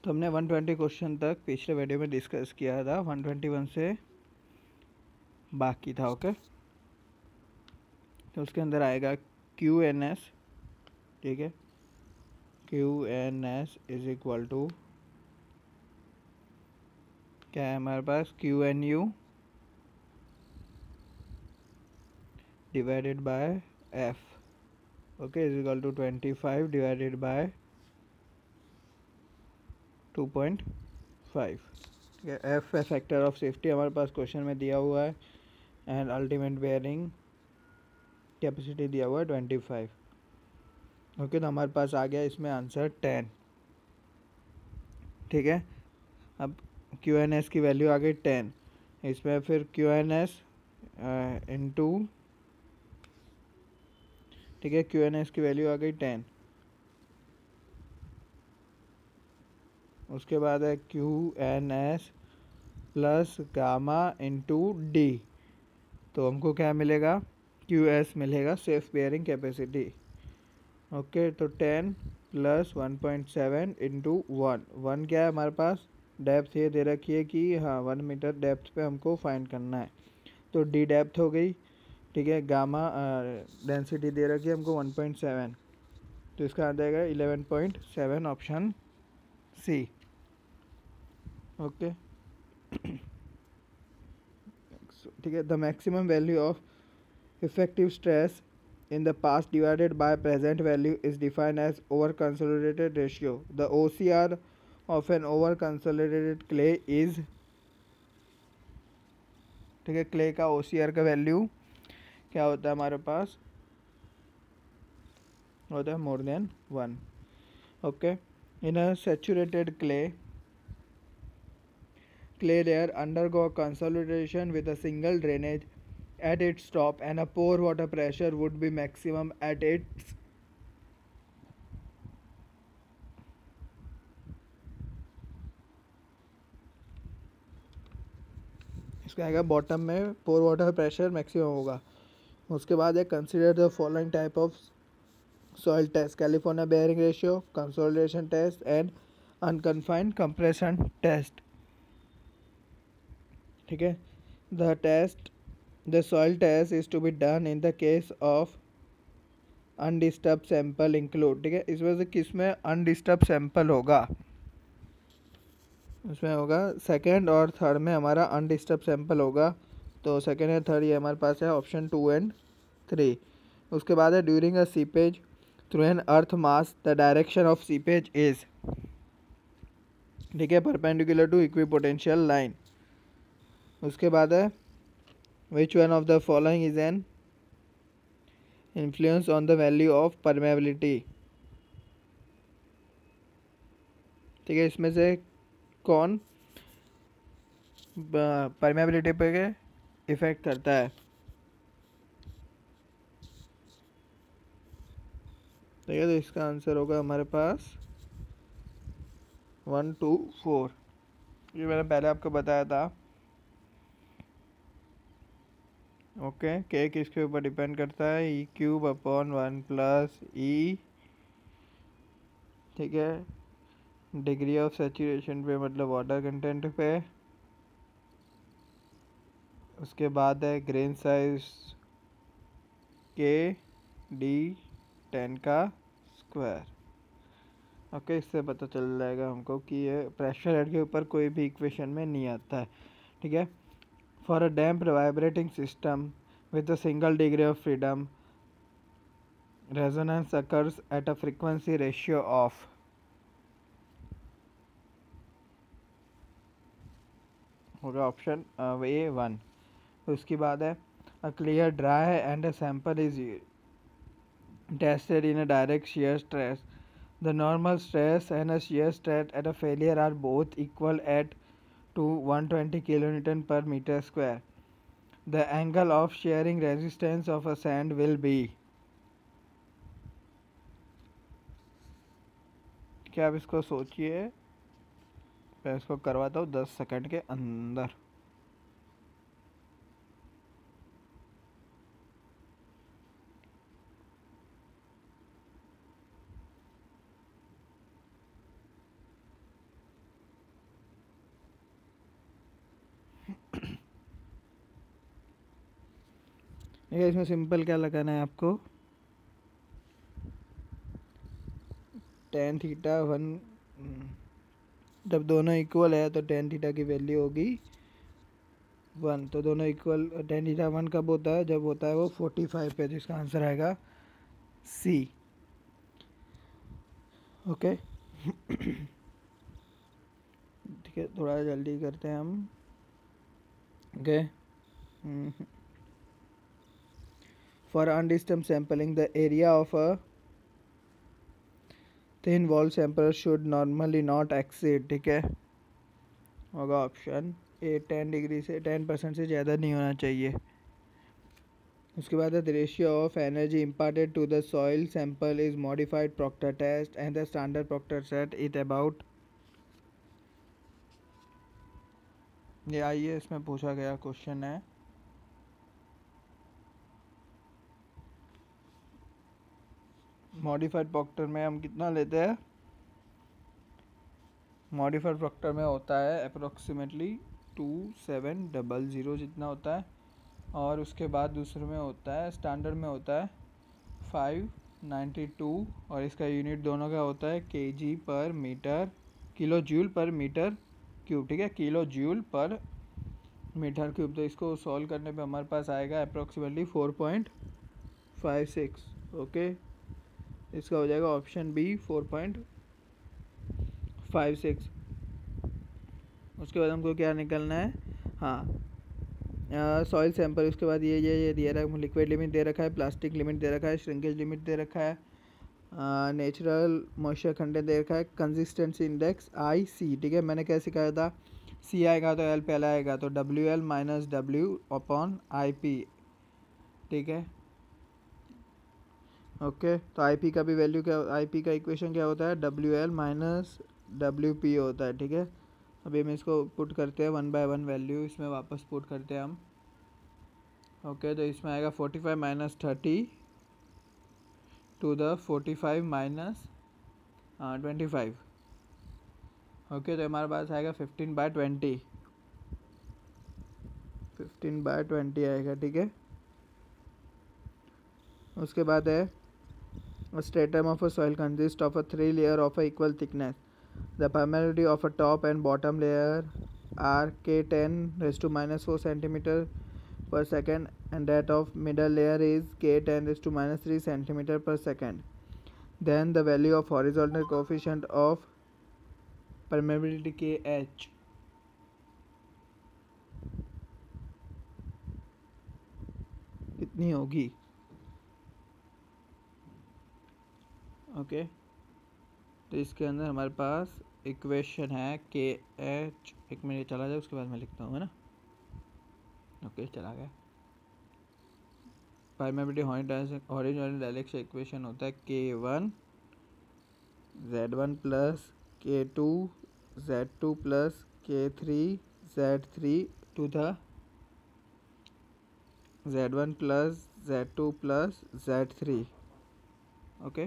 तो हमने 120 क्वेश्चन तक पिछले वीडियो में डिस्कस किया था, 121 से बाकी था। ओके, तो उसके अंदर आएगा क्यू एन एस। ठीक है, Q N S is equal to क्या है हमारे पास, Q N U divided by F. Okay, is equal to 25 divided by 2.5। ठीक है, एफ है फैक्टर ऑफ सेफ्टी, हमारे पास क्वेश्चन में दिया हुआ है, एंड अल्टीमेट बेयरिंग कैपेसिटी दिया हुआ है 25। ओके, तो हमारे पास आ गया इसमें आंसर 10। ठीक है, अब क्यू एन एस की वैल्यू आ गई 10, इसमें फिर क्यू एन एस इंटू, ठीक है, क्यू एन एस की वैल्यू आ गई 10। उसके बाद है Q N S plus gamma into D, तो हमको क्या मिलेगा, क्यू एस मिलेगा, सेफ बेयरिंग कैपेसिटी। ओके, तो 10 प्लस 1.7 इंटू 1 क्या है हमारे पास, डेप्थ ये दे रखी है कि हाँ 1 मीटर डेप्थ पे हमको फाइंड करना है, तो डी डेप्थ हो गई। ठीक है, गामा डेंसिटी दे रखी है हमको 1.7, तो इसका आ जाएगा 11.7, ऑप्शन सी। ओके, ठीक है, the maximum value of effective stress in the past divided by present value is defined as over consolidated ratio. The OCR of an over consolidated clay is, ठीक है, क्ले का OCR का value क्या होता है हमारे पास, होता है more than 1। Okay, in a saturated clay layer undergo consolidation with a single drainage at its top, and a pore water pressure would be maximum at its, इसका आएगा बॉटम में पोर वाटर प्रेशर मैक्सिमम होगा। उसके बाद है consider the following type of soil test, California bearing ratio, consolidation test and unconfined compression test. ठीक है, the soil test is to be done in the case of undisturb sample include. ठीक है, इस वजह से किस में अनडिस्टर्ब सैंपल होगा, उसमें होगा सेकेंड और थर्ड में हमारा अनडिस्टर्ब सैंपल होगा, तो सेकेंड या थर्ड ये हमारे पास है ऑप्शन 2 एंड 3। उसके बाद है during a seepage through an earth mass the direction of seepage is, ठीक है, परपेंडिकुलर टू इक्विपोटेंशियल लाइन। उसके बाद है which one of the following is an influence on the value of permeability. ठीक है, इसमें से कौन परमेबिलिटी पे इफेक्ट करता है। ठीक है, तो इसका आंसर होगा हमारे पास 1 2 4। ये मैंने पहले आपको बताया था। ओके, के किसके ऊपर डिपेंड करता है, ई क्यूब अपॉन 1 प्लस ई। ठीक है, डिग्री ऑफ सैचुरेशन पे मतलब वाटर कंटेंट पे। उसके बाद है ग्रेन साइज के डी 10 का स्क्वायर। ओके, इससे पता चल जाएगा हमको कि ये प्रेशर हेड के ऊपर कोई भी इक्वेशन में नहीं आता है। ठीक है, for a damped vibrating system with a single degree of freedom, resonance occurs at a frequency ratio of, होगा ऑप्शन ए 1। उसके बाद है a clear dry and a sample is tested in a direct shear stress. The normal stress and a shear stress at a failure are both equal at to 120 kilonewton per meter square. The angle of shearing resistance of a sand will be, क्या आप इसको सोचिए, मैं इसको करवाता हूँ 10 second के अंदर। ठीक है, इसमें सिंपल क्या लगाना है आपको, टेन थीटा वन, जब दोनों इक्वल है तो टेन थीटा की वैल्यू होगी 1, तो दोनों इक्वल। टेन थीटा 1 कब होता है, जब होता है वो 45 पे, तो इसका आंसर आएगा सी। ओके ठीक है, थोड़ा जल्दी करते हैं हम। Okay, for undisturbed sampling the area of a thin wall sample should normally not exceed, ठीक है, होगा ऑप्शन ए, 10 डिग्री से 10% से ज़्यादा नहीं होना चाहिए। उसके बाद the ratio of energy imparted to the soil sample is modified Proctor test and the standard Proctor set it about. ये आइए, इसमें पूछा गया क्वेश्चन है, मॉडिफाइड प्रॉक्टर में हम कितना लेते हैं, मॉडिफाइड प्रॉक्टर में होता है अप्रोक्सीमेटली 2700 जितना होता है, और उसके बाद दूसरे में होता है, स्टैंडर्ड में होता है 592, और इसका यूनिट दोनों का होता है KG per metre, kilo joule per metre cube, ठीक है, kilo joule per metre cube. तो इसको सॉल्व करने पे हमारे पास आएगा अप्रोक्सीमेटली 4.56। ओके, इसका हो जाएगा ऑप्शन बी 4.56। उसके बाद हमको क्या निकलना है, हाँ, सॉइल सैंपल। उसके बाद ये दिया रखा है, लिक्विड लिमिट दे रखा है, प्लास्टिक लिमिट दे रखा है, श्रिंकेज लिमिट दे रखा है, नेचुरल मॉइस्चर कंटेंट दे रखा है, कंसिस्टेंसी इंडेक्स आई सी, ठीक है। मैंने क्या सिखाया था, सी आएगा तो एल पहला आएगा, तो W L minus W upon I P, ठीक है। ओके, तो आई पी का भी वैल्यू क्या, आई पी का इक्वेशन क्या होता है, W L minus W P होता है, ठीक है। अभी हम इसको पुट करते हैं 1 बाय 1 वैल्यू इसमें वापस पुट करते हैं हम। ओके, तो इसमें आएगा 45 minus 30 to the 45 minus 25। Okay, तो हमारे पास आएगा 15/20, 15/20 आएगा, ठीक है। उसके बाद है stratum of a soil consist of a 3 layer of a equal thickness, the permeability of a top and bottom layer are K10⁻⁴ centimeter per second and that of middle layer is K10⁻³ centimeter per second. Then the value of horizontal coefficient of permeability KH कितनी होगी। Okay, तो इसके अंदर हमारे पास equation है के H, एक minute चला जाए उसके बाद मैं लिखता हूँ, है ना। ओके, चला गया। परमेबिलिटी हॉरिजॉन्टल डायरेक्शन इक्वेशन होता है K1 Z1 plus K2 Z2 plus K3 Z3 to the Z1 plus Z2 plus Z3। Okay,